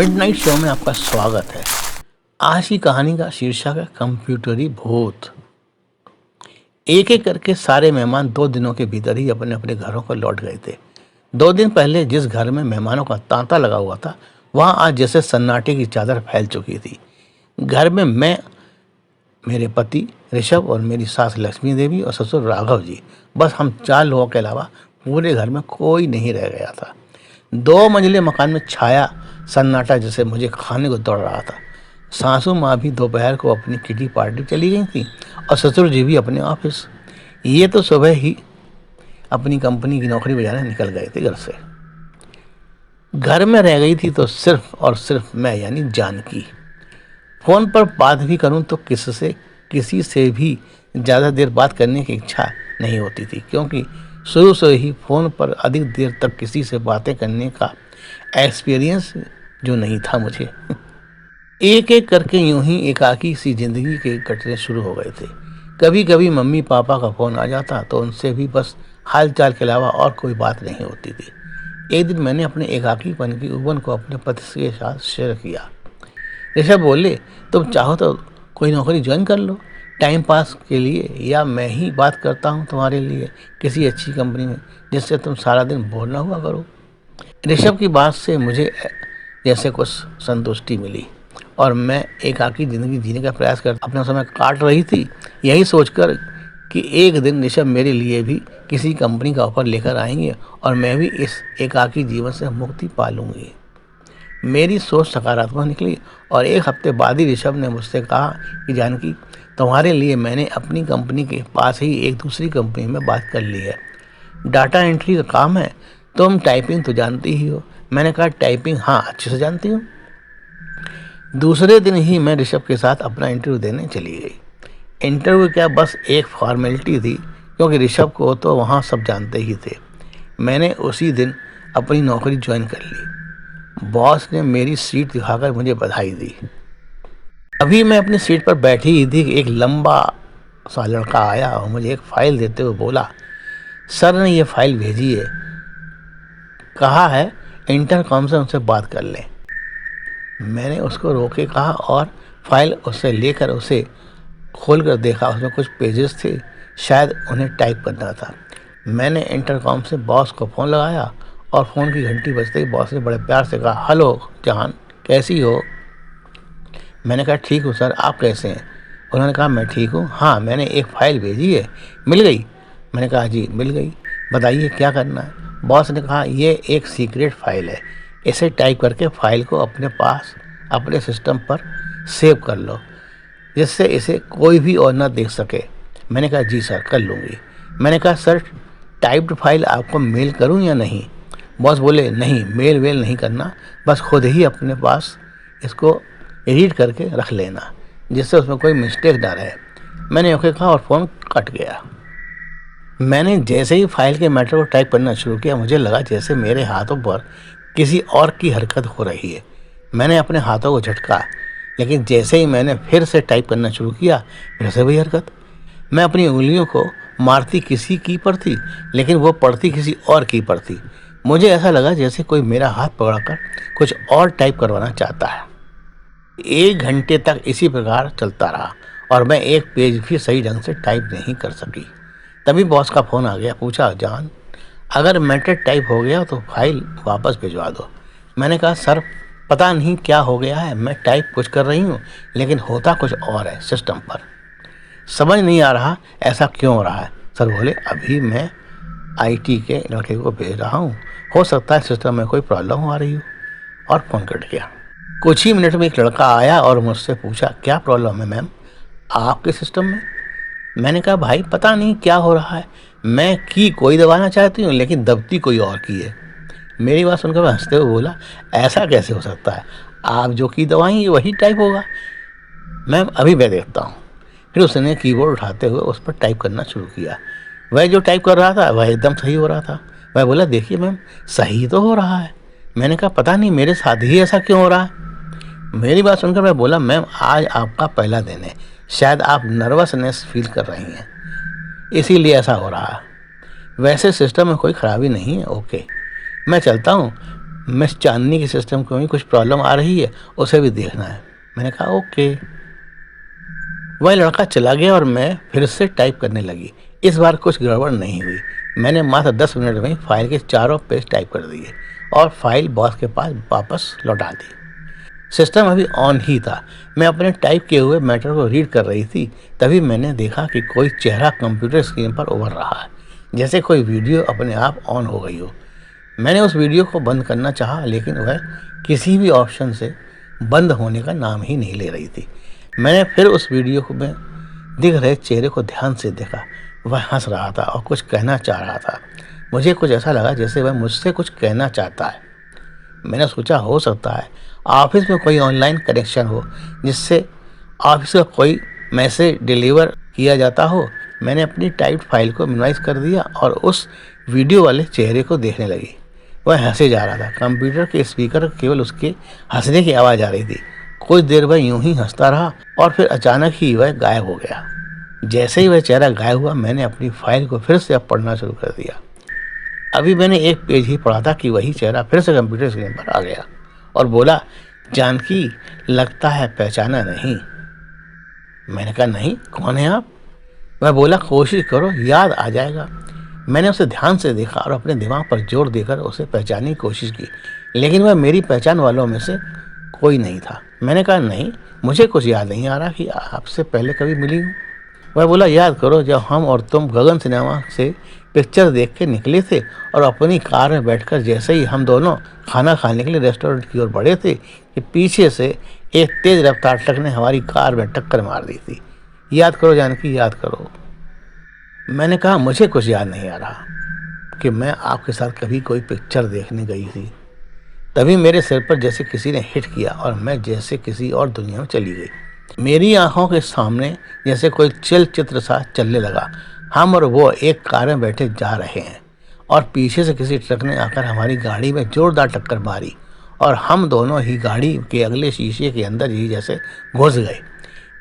Midnight show में आपका स्वागत है। आज की कहानी का शीर्षक है कंप्यूटरी भूत। एक एक करके सारे मेहमान 2 दिनों के भीतर ही अपने अपने घरों को लौट गए थे। 2 दिन पहले जिस घर में मेहमानों का तांता लगा हुआ था, वहां आज जैसे सन्नाटे की चादर फैल चुकी थी। घर में मैं, मेरे पति ऋषभ और मेरी सास लक्ष्मी देवी और ससुर राघव जी, बस हम 4 लोगों के अलावा पूरे घर में कोई नहीं रह गया था। 2 मंजिले मकान में छाया सन्नाटा जैसे मुझे खाने को दौड़ रहा था। सासू माँ भी दोपहर को अपनी किटी पार्टी चली गई थी और ससुर जी भी अपने ऑफिस। ये तो सुबह ही अपनी कंपनी की नौकरी बजाने निकल गए थे घर से। घर में रह गई थी तो सिर्फ और सिर्फ मैं यानी जानकी। फ़ोन पर बात भी करूं तो किसी से भी ज़्यादा देर बात करने की इच्छा नहीं होती थी, क्योंकि शुरू से ही फ़ोन पर अधिक देर तक किसी से बातें करने का एक्सपीरियंस जो नहीं था मुझे। एक एक करके यूं ही एकाकी सी जिंदगी के कटने शुरू हो गए थे। कभी कभी मम्मी पापा का फ़ोन आ जाता तो उनसे भी बस हाल चाल के अलावा और कोई बात नहीं होती थी। एक दिन मैंने अपने एकाकीपन की उबन को अपने पति के साथ शेयर किया। ऋषभ बोले, तुम चाहो तो कोई नौकरी ज्वाइन कर लो टाइम पास के लिए, या मैं ही बात करता हूँ तुम्हारे लिए किसी अच्छी कंपनी में, जिससे तुम सारा दिन बोर ना हुआ करो। ऋषभ की बात से मुझे जैसे कुछ संतुष्टि मिली और मैं एकाकी ज़िंदगी जीने का प्रयास कर अपना समय काट रही थी, यही सोचकर कि एक दिन ऋषभ मेरे लिए भी किसी कंपनी का ऑफर लेकर आएंगे और मैं भी इस एकाकी जीवन से मुक्ति पा लूँगी। मेरी सोच सकारात्मक निकली और 1 हफ्ते बाद ही ऋषभ ने मुझसे कहा कि जानकी, तुम्हारे लिए मैंने अपनी कंपनी के पास ही एक दूसरी कंपनी में बात कर ली है। डाटा एंट्री का काम है। तुम टाइपिंग तो जानती ही हो। मैंने कहा, टाइपिंग हाँ अच्छे से जानती हूँ। दूसरे दिन ही मैं ऋषभ के साथ अपना इंटरव्यू देने चली गई। इंटरव्यू क्या, बस एक फॉर्मेलिटी थी, क्योंकि ऋषभ को तो वहाँ सब जानते ही थे। मैंने उसी दिन अपनी नौकरी ज्वाइन कर ली। बॉस ने मेरी सीट दिखाकर मुझे बधाई दी। अभी मैं अपनी सीट पर बैठी ही थी कि एक लंबा सा लड़का आया और मुझे एक फाइल देते हुए बोला, सर ने ये फाइल भेजी है, कहा है इंटरकॉम से उनसे बात कर लें। मैंने उसको रोके कहा और फाइल उससे लेकर उसे खोल कर देखा। उसमें कुछ पेजेस थे, शायद उन्हें टाइप करना था। मैंने इंटरकॉम से बॉस को फ़ोन लगाया और फ़ोन की घंटी बजते ही बॉस ने बड़े प्यार से कहा, हेलो जान, कैसी हो? मैंने कहा, ठीक हूँ सर, आप कैसे हैं? उन्होंने कहा, मैं ठीक हूँ। हाँ, मैंने एक फ़ाइल भेजी है, मिल गई? मैंने कहा, जी मिल गई, बताइए क्या करना है? बॉस ने कहा, ये एक सीक्रेट फाइल है, इसे टाइप करके फाइल को अपने पास अपने सिस्टम पर सेव कर लो, जिससे इसे कोई भी और ना देख सके। मैंने कहा, जी सर, कर लूँगी। मैंने कहा, सर टाइप्ड फाइल आपको मेल करूँ या नहीं? बॉस बोले, नहीं, मेल वेल नहीं करना, बस खुद ही अपने पास इसको एडिट करके रख लेना, जिससे उसमें कोई मिस्टेक ना रहे। मैंने ओके कहा और फ़ोन कट गया। मैंने जैसे ही फाइल के मैटर को टाइप करना शुरू किया, मुझे लगा जैसे मेरे हाथों पर किसी और की हरकत हो रही है। मैंने अपने हाथों को झटका, लेकिन जैसे ही मैंने फिर से टाइप करना शुरू किया, फिर से वही हरकत। मैं अपनी उंगलियों को मारती किसी की पर थी, लेकिन वो पड़ती किसी और की पर थी। मुझे ऐसा लगा जैसे कोई मेरा हाथ पकड़कर कुछ और टाइप करवाना चाहता है। 1 घंटे तक इसी प्रकार चलता रहा और मैं एक पेज भी सही ढंग से टाइप नहीं कर सकी। तभी बॉस का फ़ोन आ गया। पूछा, जान, अगर मैटर टाइप हो गया तो फाइल वापस भिजवा दो। मैंने कहा, सर पता नहीं क्या हो गया है, मैं टाइप कुछ कर रही हूँ लेकिन होता कुछ और है सिस्टम पर। समझ नहीं आ रहा ऐसा क्यों हो रहा है। सर बोले, अभी मैं IT के लड़के को भेज रहा हूँ, हो सकता है सिस्टम में कोई प्रॉब्लम आ रही हो। और फ़ोन कट गया। कुछ ही मिनट में एक लड़का आया और मुझसे पूछा, क्या प्रॉब्लम है मैम आपके सिस्टम में? मैंने कहा, भाई पता नहीं क्या हो रहा है, मैं की कोई दबाना चाहती हूँ लेकिन दबती कोई और की है। मेरी बात सुनकर मैं हंसते हुए बोला, ऐसा कैसे हो सकता है, आप जो की दबाएंगे वही टाइप होगा। मैम अभी मैं देखता हूँ। फिर उसने कीबोर्ड उठाते हुए उस पर टाइप करना शुरू किया। वह जो टाइप कर रहा था वह एकदम सही हो रहा था। वह बोला, देखिए मैम, सही तो हो रहा है। मैंने कहा, पता नहीं मेरे साथ ही ऐसा क्यों हो रहा है। मेरी बात सुनकर मैं बोला, मैम आज आपका पहला दिन है, शायद आप नर्वसनेस फील कर रही हैं, इसीलिए ऐसा हो रहा है। वैसे सिस्टम में कोई ख़राबी नहीं है। ओके, मैं चलता हूँ, मिस चांदनी के सिस्टम को भी कुछ प्रॉब्लम आ रही है, उसे भी देखना है। मैंने कहा ओके। वह लड़का चला गया और मैं फिर से टाइप करने लगी। इस बार कुछ गड़बड़ नहीं हुई। मैंने मात्र 10 मिनट में फाइल के चारों पेज टाइप कर दिए और फाइल बॉस के पास वापस लौटा दी। सिस्टम अभी ऑन ही था। मैं अपने टाइप किए हुए मैटर को रीड कर रही थी, तभी मैंने देखा कि कोई चेहरा कंप्यूटर स्क्रीन पर उभर रहा है, जैसे कोई वीडियो अपने आप ऑन हो गई हो। मैंने उस वीडियो को बंद करना चाहा, लेकिन वह किसी भी ऑप्शन से बंद होने का नाम ही नहीं ले रही थी। मैंने फिर उस वीडियो को में दिख रहे चेहरे को ध्यान से देखा। वह हंस रहा था और कुछ कहना चाह रहा था। मुझे कुछ ऐसा लगा जैसे वह मुझसे कुछ कहना चाहता है। मैंने सोचा हो सकता है ऑफिस में कोई ऑनलाइन कनेक्शन हो जिससे ऑफिस का कोई मैसेज डिलीवर किया जाता हो। मैंने अपनी टाइप्ड फाइल को मिनिमाइज कर दिया और उस वीडियो वाले चेहरे को देखने लगी। वह हंसे जा रहा था। कंप्यूटर के स्पीकर केवल उसके हंसने की आवाज़ आ रही थी। कुछ देर वह यूं ही हंसता रहा और फिर अचानक ही वह गायब हो गया। जैसे ही वह चेहरा गायब हुआ, मैंने अपनी फाइल को फिर से अब पढ़ना शुरू कर दिया। अभी मैंने एक पेज ही पढ़ा था कि वही चेहरा फिर से कंप्यूटर स्क्रीन पर आ गया और बोला, जानकी, लगता है पहचाना नहीं। मैंने कहा नहीं, कौन है आप? वह बोला, कोशिश करो, याद आ जाएगा। मैंने उसे ध्यान से देखा और अपने दिमाग पर जोर देकर उसे पहचानने की कोशिश की, लेकिन वह मेरी पहचान वालों में से कोई नहीं था। मैंने कहा नहीं, मुझे कुछ याद नहीं आ रहा कि आपसे पहले कभी मिली हूँ। वह बोला, याद करो, जब हम और तुम गगन सिनेमा से पिक्चर देख के निकले थे और अपनी कार में बैठकर जैसे ही हम दोनों खाना खाने के लिए रेस्टोरेंट की ओर बढ़े थे कि पीछे से एक तेज रफ्तार ट्रक ने हमारी कार में टक्कर मार दी थी। याद करो जानकी, याद करो। मैंने कहा मुझे कुछ याद नहीं आ रहा कि मैं आपके साथ कभी कोई पिक्चर देखने गई थी। तभी मेरे सिर पर जैसे किसी ने हिट किया और मैं जैसे किसी और दुनिया में चली गई। मेरी आंखों के सामने जैसे कोई चलचित्र सा चलने लगा। हम और वो एक कार में बैठे जा रहे हैं और पीछे से किसी ट्रक ने आकर हमारी गाड़ी में जोरदार टक्कर मारी और हम दोनों ही गाड़ी के अगले शीशे के अंदर ही जैसे घुस गए।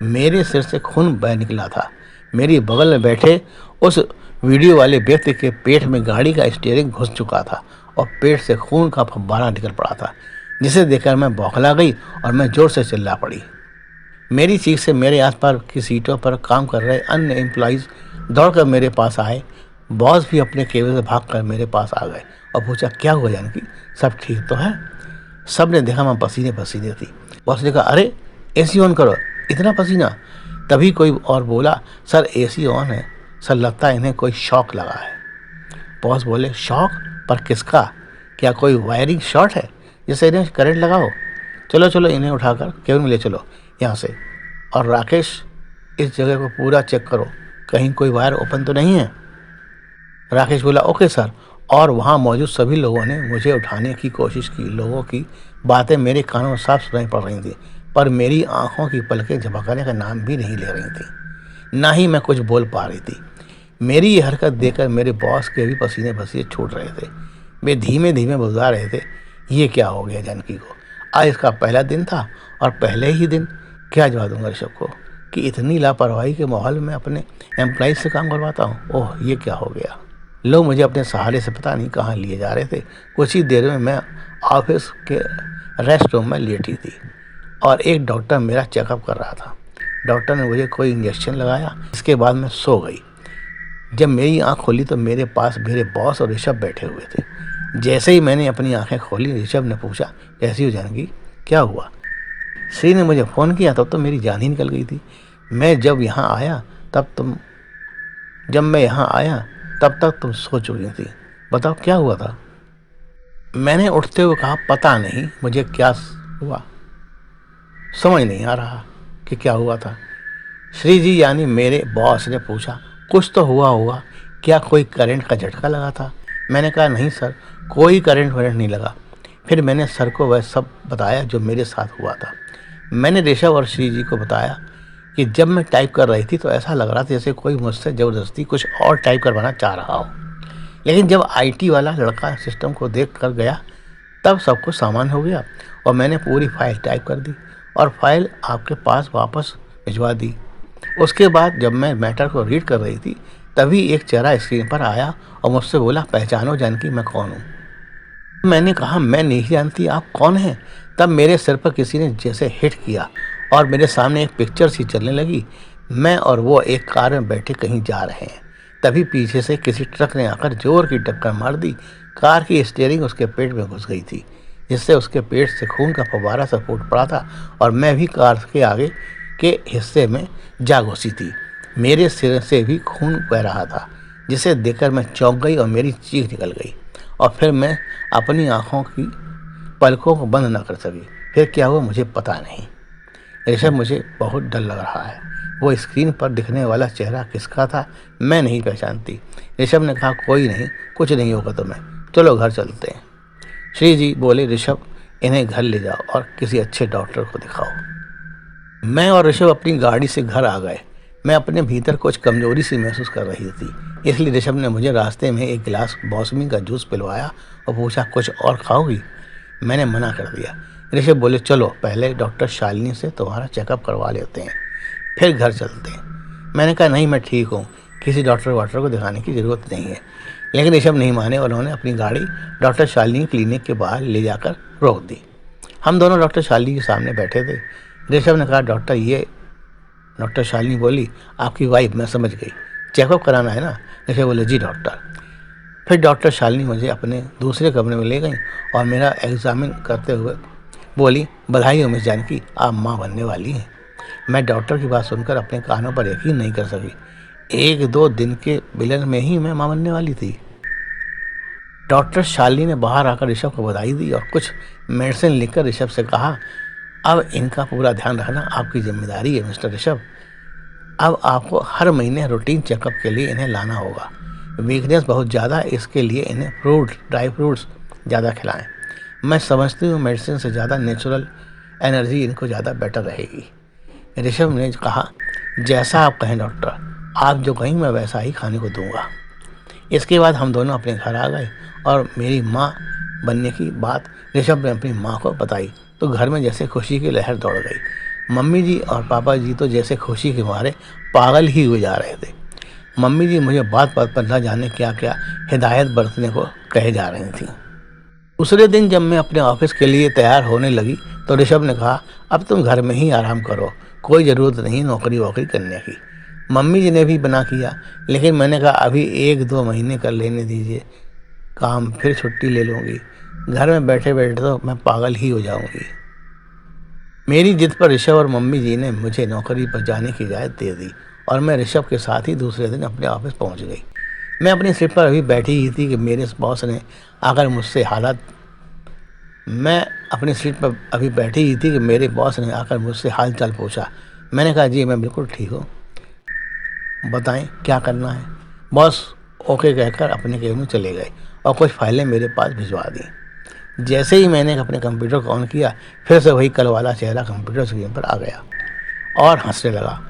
मेरे सिर से खून बह निकला था। मेरी बगल में बैठे उस वीडियो वाले व्यक्ति के पेट में गाड़ी का स्टीयरिंग घुस चुका था और पेट से खून का फव्वारा निकल पड़ा था, जिसे देखकर मैं बौखला गई और मैं जोर से चिल्ला पड़ी। मेरी चीख से मेरे आसपास की सीटों पर काम कर रहे अन्य एम्प्लॉइज़ दौड़कर मेरे पास आए। बॉस भी अपने केबिन से भागकर मेरे पास आ गए और पूछा, क्या हुआ जानकी, सब ठीक तो है? सब ने देखा मैं पसीने पसीने थी। बॉस ने कहा, अरे एसी ऑन करो, इतना पसीना? तभी कोई और बोला, सर एसी ऑन है, सर लगता है इन्हें कोई शॉक लगा है। बॉस बोले, शॉक? पर किसका? क्या कोई वायरिंग शॉर्ट है जिससे इन्हें करंट लगाओ? चलो चलो, इन्हें उठाकर केबिन में ले चलो यहाँ से। और राकेश, इस जगह को पूरा चेक करो, कहीं कोई वायर ओपन तो नहीं है। राकेश बोला, ओके सर। और वहाँ मौजूद सभी लोगों ने मुझे उठाने की कोशिश की। लोगों की बातें मेरे कानों में साफ सुनाई पड़ रही थी, पर मेरी आंखों की पलकें झपकने का नाम भी नहीं ले रही थी, ना ही मैं कुछ बोल पा रही थी। मेरी ये हरकत देखकर मेरे बॉस के भी पसीने पसीने छूट रहे थे। वे धीमे धीमे बुझा रहे थे, ये क्या हो गया जानकी को? आज इसका पहला दिन था और पहले ही दिन क्या जवाब दूंगा ऋषभ को कि इतनी लापरवाही के माहौल में अपने एम्प्लॉइज से काम करवाता हूँ। ओह, ये क्या हो गया? लोग मुझे अपने सहारे से पता नहीं कहाँ लिए जा रहे थे। कुछ ही देर में मैं ऑफिस के रेस्ट रूम में लेटी थी और एक डॉक्टर मेरा चेकअप कर रहा था। डॉक्टर ने मुझे कोई इंजेक्शन लगाया, इसके बाद मैं सो गई। जब मेरी आंख खोली तो मेरे पास मेरे बॉस और ऋषभ बैठे हुए थे। जैसे ही मैंने अपनी आंखें खोली, ऋषभ ने पूछा, कैसी हो जानकी, क्या हुआ? श्री ने मुझे फ़ोन किया तब तो मेरी जान ही निकल गई थी। जब मैं यहाँ आया तब तक तुम सो चुकी थी। बताओ क्या हुआ था? मैंने उठते हुए कहा, पता नहीं मुझे क्या हुआ, समझ नहीं आ रहा कि क्या हुआ था। श्री जी यानी मेरे बॉस ने पूछा, कुछ तो हुआ होगा, क्या कोई करंट का झटका लगा था? मैंने कहा, नहीं सर, कोई करंट वरेंट नहीं लगा। फिर मैंने सर को वह सब बताया जो मेरे साथ हुआ था। मैंने ऋषभ और श्री जी को बताया कि जब मैं टाइप कर रही थी तो ऐसा लग रहा था जैसे कोई मुझसे ज़बरदस्ती कुछ और टाइप करवाना चाह रहा हो, लेकिन जब आईटी वाला लड़का सिस्टम को देख कर गया तब सब कुछ सामान्य हो गया और मैंने पूरी फाइल टाइप कर दी और फाइल आपके पास वापस भिजवा दी। उसके बाद जब मैं मैटर को रीड कर रही थी तभी एक चेहरा स्क्रीन पर आया और मुझसे बोला, पहचानो जानकी, मैं कौन हूँ? मैंने कहा, मैं नहीं जानती, आप कौन हैं? तब मेरे सिर पर किसी ने जैसे हिट किया और मेरे सामने एक पिक्चर सी चलने लगी। मैं और वो एक कार में बैठे कहीं जा रहे हैं। तभी पीछे से किसी ट्रक ने आकर जोर की टक्कर मार दी। कार की स्टीयरिंग उसके पेट में घुस गई थी, जिससे उसके पेट से खून का फव्वारा सा फूट पड़ा था और मैं भी कार के आगे के हिस्से में जा घुसी थी। मेरे सिर से भी खून बह रहा था, जिसे देखकर मैं चौंक गई और मेरी चीख निकल गई। और फिर मैं अपनी आंखों की पलकों को बंद न कर सकी। फिर क्या हुआ मुझे पता नहीं। ऋषभ, मुझे बहुत डर लग रहा है। वो स्क्रीन पर दिखने वाला चेहरा किसका था मैं नहीं पहचानती। ऋषभ ने कहा, कोई नहीं, कुछ नहीं होगा तुम्हें, चलो घर चलते हैं। श्री जी बोले, ऋषभ, इन्हें घर ले जाओ और किसी अच्छे डॉक्टर को दिखाओ। मैं और ऋषभ अपनी गाड़ी से घर आ गए। मैं अपने भीतर कुछ कमजोरी सी महसूस कर रही थी, इसलिए ऋषभ ने मुझे रास्ते में एक गिलास मौसमी का जूस पिलवाया और पूछा, कुछ और खाओगी? मैंने मना कर दिया। ऋषभ बोले, चलो पहले डॉक्टर शालिनी से तुम्हारा चेकअप करवा लेते हैं, फिर घर चलते हैं। मैंने कहा, नहीं, मैं ठीक हूँ, किसी डॉक्टर वाटर को दिखाने की ज़रूरत नहीं है। लेकिन ऋषभ नहीं माने और उन्होंने अपनी गाड़ी डॉक्टर शालिनी क्लिनिक के बाहर ले जाकर रोक दी। हम दोनों डॉक्टर शालिनी के सामने बैठे थे। ऋषभ ने कहा, डॉक्टर, ये। डॉक्टर शालिनी बोली, आपकी वाइफ, मैं समझ गई, चेकअप कराना है ना? ऋषभ बोले, जी डॉक्टर। फिर डॉक्टर शालिनी मुझे अपने दूसरे कमरे में ले गई और मेरा एग्जामिन करते हुए बोली, बधाई हो मिस जानकी, आप माँ बनने वाली हैं। मैं डॉक्टर की बात सुनकर अपने कानों पर यकीन नहीं कर सकी। 1-2 दिन के मिलन में ही मैं माँ बनने वाली थी। डॉक्टर शालिनी ने बाहर आकर ऋषभ को बधाई दी और कुछ मेडिसिन लिखकर ऋषभ से कहा, अब इनका पूरा ध्यान रखना आपकी जिम्मेदारी है मिस्टर ऋषभ। अब आपको हर महीने रूटीन चेकअप के लिए इन्हें लाना होगा। वीकनेस बहुत ज़्यादा है, इसके लिए इन्हें ड्राई फ्रूट्स ज़्यादा खिलाएं। मैं समझती हूँ मेडिसिन से ज़्यादा नेचुरल एनर्जी इनको ज़्यादा बेटर रहेगी। ऋषभ ने कहा, जैसा आप कहें डॉक्टर, आप जो कहें मैं वैसा ही खाने को दूंगा। इसके बाद हम दोनों अपने घर आ गए और मेरी माँ बनने की बात ऋषभ ने अपनी माँ को बताई तो घर में जैसे खुशी की लहर दौड़ गई। मम्मी जी और पापा जी तो जैसे खुशी के मारे पागल ही हुए जा रहे थे। मम्मी जी मुझे बात बात पर न जाने क्या क्या हिदायत बरतने को कहे जा रही थी। दूसरे दिन जब मैं अपने ऑफिस के लिए तैयार होने लगी तो ऋषभ ने कहा, अब तुम घर में ही आराम करो, कोई ज़रूरत नहीं नौकरी वोकरी करने की। मम्मी जी ने भी बना किया, लेकिन मैंने कहा, अभी 1-2 महीने कर लेने दीजिए काम, फिर छुट्टी ले लूँगी। घर में बैठे बैठे तो मैं पागल ही हो जाऊँगी। मेरी जिद पर ऋषभ और मम्मी जी ने मुझे नौकरी पर जाने की इजाज़त दे दी और मैं ऋषभ के साथ ही दूसरे दिन अपने ऑफिस पहुंच गई। मैं अपनी सीट पर अभी बैठी ही थी कि मेरे बॉस ने आकर मुझसे हालात मैं अपनी सीट पर अभी बैठी ही थी कि मेरे बॉस ने आकर मुझसे हाल चाल पूछा। मैंने कहा, जी मैं बिल्कुल ठीक हूँ, बताएं क्या करना है। बॉस ओके कहकर अपने केबिन में चले गए और कुछ फाइलें मेरे पास भिजवा दी। जैसे ही मैंने अपने कंप्यूटर को ऑन किया, फिर से वही कल वाला चेहरा कंप्यूटर स्क्रीन पर आ गया और हंसने लगा।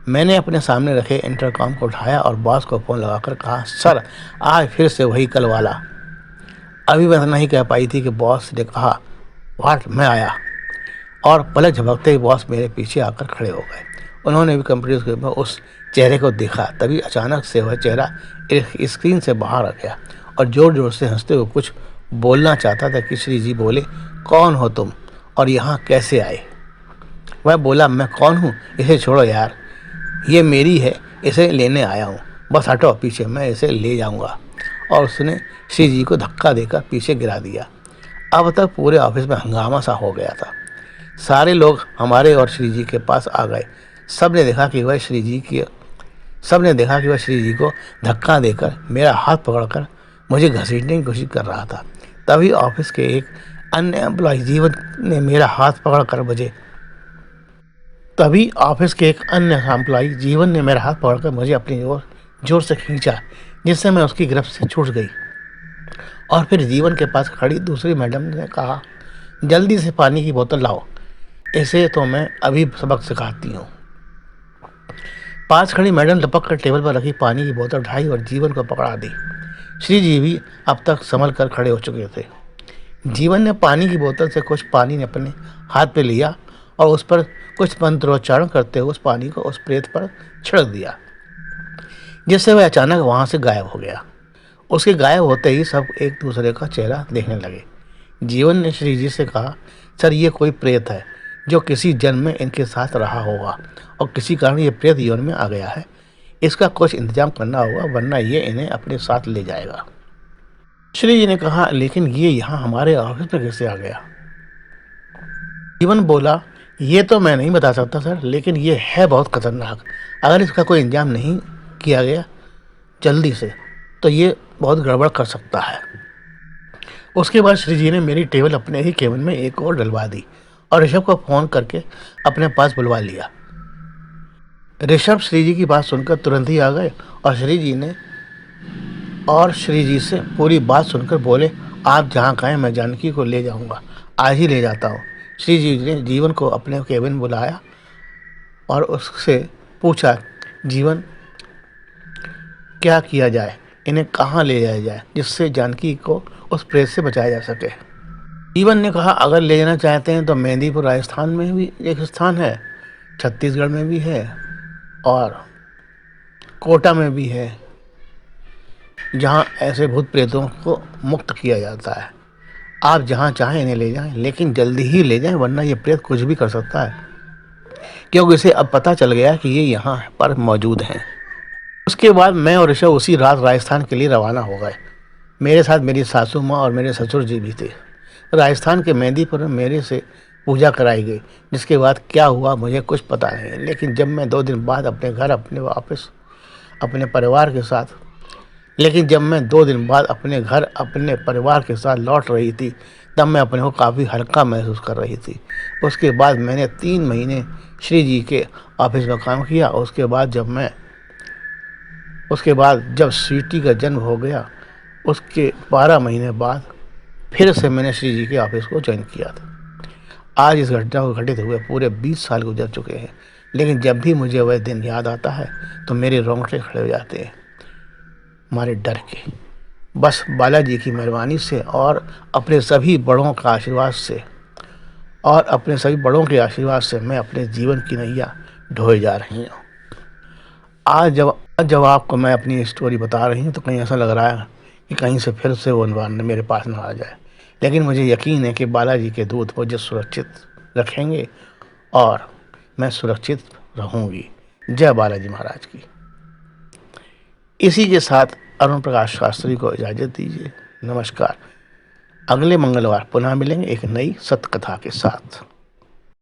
मैंने अपने सामने रखे इंटरकॉम को उठाया और बॉस को फ़ोन लगाकर कहा, सर आज फिर से वही कल वाला। अभी मैं इतना ही कह पाई थी कि बॉस ने कहा, व्हाट, मैं आया। और पलक झपकते ही बॉस मेरे पीछे आकर खड़े हो गए। उन्होंने भी कंप्यूटर स्क्रीन पर उस चेहरे को देखा। तभी अचानक से वह चेहरा स्क्रीन से बाहर आ गया और ज़ोर ज़ोर से हंसते हुए कुछ बोलना चाहता था कि श्री जी बोले, कौन हो तुम और यहाँ कैसे आए? वह बोला, मैं कौन हूँ, इसे छोड़ो यार, ये मेरी है, इसे लेने आया हूँ, बस हटो पीछे, मैं इसे ले जाऊँगा। और उसने श्री जी को धक्का देकर पीछे गिरा दिया। अब तक पूरे ऑफिस में हंगामा सा हो गया था। सारे लोग हमारे और श्री जी के पास आ गए। सब ने देखा कि वह श्री जी को धक्का देकर मेरा हाथ पकड़कर मुझे घसीटने की कोशिश कर रहा था। तभी ऑफिस के एक अन्य एम्प्लॉय जीवन ने मेरा हाथ पकड़कर मुझे अपनी ओर जोर से खींचा, जिससे मैं उसकी गिरफ्त से छूट गई। और फिर जीवन के पास खड़ी दूसरी मैडम ने कहा, जल्दी से पानी की बोतल लाओ, इसे तो मैं अभी सबक सिखाती हूँ। पास खड़ी मैडम लपक कर टेबल पर रखी पानी की बोतल उठाई और जीवन को पकड़ा दी। श्री जी भी अब तक संभल कर खड़े हो चुके थे। जीवन ने पानी की बोतल से कुछ पानी अपने हाथ पे लिया और उस पर कुछ मंत्रोच्चारण करते हुए उस पानी को उस प्रेत पर छिड़क दिया, जिससे वह अचानक वहां से गायब हो गया। उसके गायब होते ही सब एक दूसरे का चेहरा देखने लगे। जीवन ने श्री जी से कहा, सर ये कोई प्रेत है जो किसी जन्म में इनके साथ रहा होगा और किसी कारण ये प्रेत जीवन में आ गया है। इसका कुछ इंतजाम करना होगा वरना ये इन्हें अपने साथ ले जाएगा। श्री जी ने कहा, लेकिन ये यहाँ हमारे ऑफिस पर कैसे आ गया? जीवन बोला, ये तो मैं नहीं बता सकता सर, लेकिन ये है बहुत खतरनाक। अगर इसका कोई इंतजाम नहीं किया गया जल्दी से तो ये बहुत गड़बड़ कर सकता है। उसके बाद श्री जी ने मेरी टेबल अपने ही केबिन में एक और डलवा दी और ऋषभ को फ़ोन करके अपने पास बुलवा लिया। ऋषभ श्री जी की बात सुनकर तुरंत ही आ गए और श्री जी से पूरी बात सुनकर बोले, आप जहाँ कहें मैं जानकी को ले जाऊँगा, आज ही ले जाता हूँ। श्री जी ने जीवन को अपने केबिन बुलाया और उससे पूछा, जीवन क्या किया जाए, इन्हें कहाँ ले जाया जाए जिससे जानकी को उस प्रेत से बचाया जा सके। जीवन ने कहा, अगर ले जाना चाहते हैं तो मेहंदीपुर राजस्थान में भी एक स्थान है, छत्तीसगढ़ में भी है और कोटा में भी है जहाँ ऐसे भूत प्रेतों को मुक्त किया जाता है। आप जहाँ चाहें इन्हें ले जाएं, लेकिन जल्दी ही ले जाएं वरना ये प्रेत कुछ भी कर सकता है, क्योंकि इसे अब पता चल गया कि ये यहाँ पर मौजूद हैं। उसके बाद मैं और ऋषभ उसी रात राजस्थान के लिए रवाना हो गए। मेरे साथ मेरी सासू माँ और मेरे ससुर जी भी थे। राजस्थान के मेहंदीपुर में मेरे से पूजा कराई गई, जिसके बाद क्या हुआ मुझे कुछ पता नहीं। लेकिन जब मैं 2 दिन बाद अपने घर अपने परिवार के साथ लौट रही थी, तब मैं अपने को काफ़ी हल्का महसूस कर रही थी। उसके बाद मैंने 3 महीने श्री जी के ऑफिस में काम किया। उसके बाद जब स्वीटी का जन्म हो गया, उसके 12 महीने बाद फिर से मैंने श्री जी के ऑफिस को ज्वाइन किया था। आज इस घटना को घटित हुए पूरे 20 साल गुजर चुके हैं, लेकिन जब भी मुझे वह दिन याद आता है तो मेरे रोंगटे खड़े हो जाते हैं हमारे डर के। बस बालाजी की मेहरबानी से और अपने सभी बड़ों के आशीर्वाद से मैं अपने जीवन की नैया ढोए जा रही हूँ। आज जब आपको मैं अपनी स्टोरी बता रही हूँ तो कहीं ऐसा लग रहा है कि कहीं से फिर से वो अनवान मेरे पास ना आ जाए, लेकिन मुझे यकीन है कि बालाजी के दूत मुझे सुरक्षित रखेंगे और मैं सुरक्षित रहूँगी। जय बालाजी महाराज की। इसी के साथ अरुण प्रकाश शास्त्री को इजाज़त दीजिए। नमस्कार। अगले मंगलवार पुनः मिलेंगे एक नई सत्य कथा के साथ।